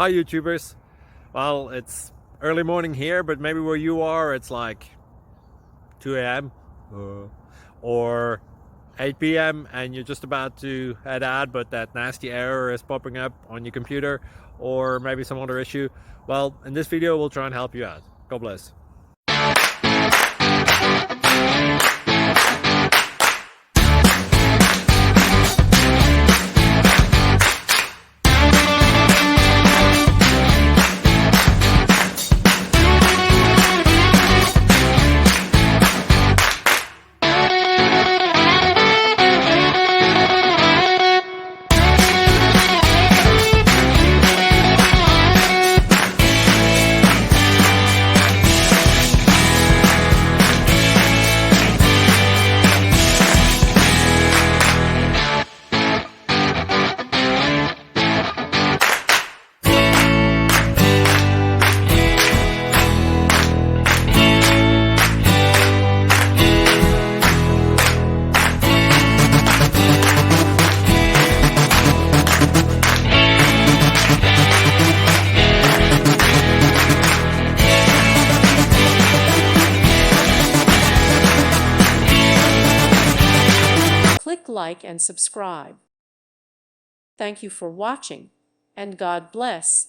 Hi YouTubers. Well, it's early morning here, but maybe where you are it's like 2 a.m. Or 8 p.m. and you're just about to head out, but that nasty error is popping up on your computer, or maybe some other issue. Well, in this video we'll try and help you out. God bless. Click like and subscribe. Thank you for watching, and God bless.